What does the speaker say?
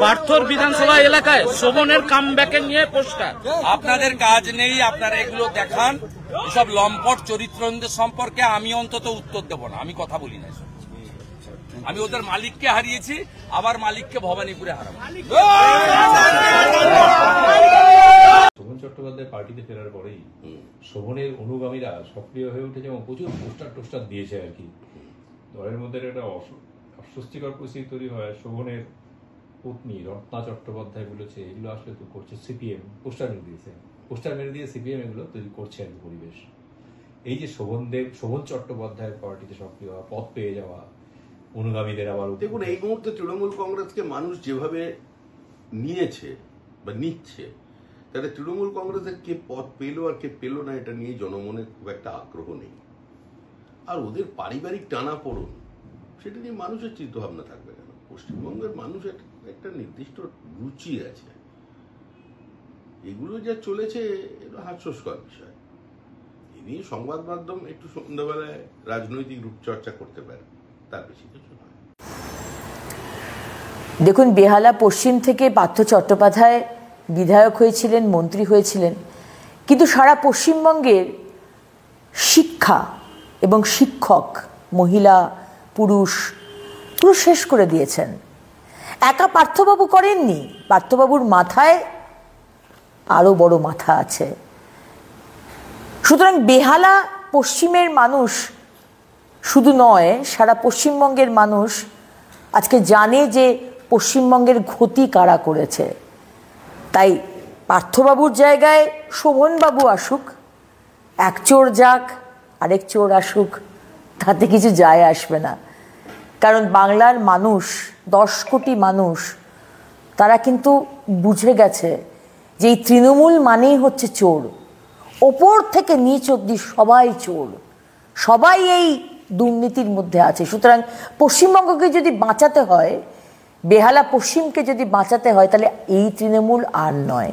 পার্থর বিধানসভা এলাকায় শোভনের কামব্যাকের নিয়ে পোস্টার। আপনাদের কাজ নেই, আপনারা এগুলো দেখান। এসব লম্পট চরিত্রদের সম্পর্কে আমি অন্তত উত্তর দেব না, আমি কথা বলি না। আমি ওদের মালিককে হারিয়েছি, আবার মালিককে ভবানীপুরে হারাবো। শোভন চট্টোপাধ্যায় পার্টিতে ফেরার পরেই শোভনের অনুগামীরা সক্রিয় হয়ে উঠেছে এবং প্রচুর পোস্টার দিয়েছে আর কি। দলের মধ্যে একটা অস্বস্তিকর পরিস্থিতি তৈরি হয়। শোভনের পত্নী রত্না চট্টোপাধ্যায় বলেছে এগুলো আসলে তো করছে সিপিএম, পোস্টার মেরে দিয়ে সিপিএম এগুলো তৈরি করছে আর কি পরিবেশ। এই যে শোভন চট্টোপাধ্যায়ের পার্টিতে সক্রিয় হওয়া, পদ পেয়ে যাওয়া, অনুগামীদের আবার দেখুন, এই মুহূর্তে তৃণমূল কংগ্রেসকে মানুষ যেভাবে নিয়েছে বা নিচ্ছে, তাহলে তৃণমূল কংগ্রেসের কে পদ পেল আর কে পেল না এটা নিয়ে জনমনে খুব একটা আগ্রহ নেই। আর ওদের পারিবারিক টানাপোড়েন, সেটা নিয়ে মানুষের চিন্তাভাবনা থাকবে কেন? পশ্চিমবঙ্গের মানুষের একটা নির্দিষ্ট রুচি আছে, এগুলো যা চলেছে এটা হাস্যস্কর বিষয়। এ নিয়ে সংবাদ মাধ্যম একটু সন্ধ্যাবেলায় রাজনৈতিক রূপচর্চা করতে পারে, তার বেশি কিছু নয়। দেখুন, বেহালা পশ্চিম থেকে পার্থ চট্টোপাধ্যায় বিধায়ক হয়েছিলেন, মন্ত্রী হয়েছিলেন, কিন্তু সারা পশ্চিমবঙ্গের শিক্ষা এবং শিক্ষক, মহিলা পুরুষ পুরো শেষ করে দিয়েছেন। একা পার্থবাবু করেননি, পার্থবাবুর মাথায় আরো বড় মাথা আছে। সুতরাং বেহালা পশ্চিমের মানুষ শুধু নয়, সারা পশ্চিমবঙ্গের মানুষ আজকে জানে যে পশ্চিমবঙ্গের ক্ষতি কারা করেছে। তাই পার্থবাবুর জায়গায় শোভনবাবু আসুক, এক চোর যাক আরেক চোর আসুক, তাতে কিছু যায় আসবে না। কারণ বাংলার মানুষ, 10 কোটি মানুষ, তারা কিন্তু বুঝে গেছে যে এই তৃণমূল মানেই হচ্ছে চোর। ওপর থেকে নিচ অব্দি সবাই চোর, সবাই এই দুর্নীতির মধ্যে আছে। সুতরাং পশ্চিমবঙ্গকে যদি বাঁচাতে হয়, বেহালা পশ্চিমকে যদি বাঁচাতে হয়, তাহলে এই তৃণমূল আর নয়।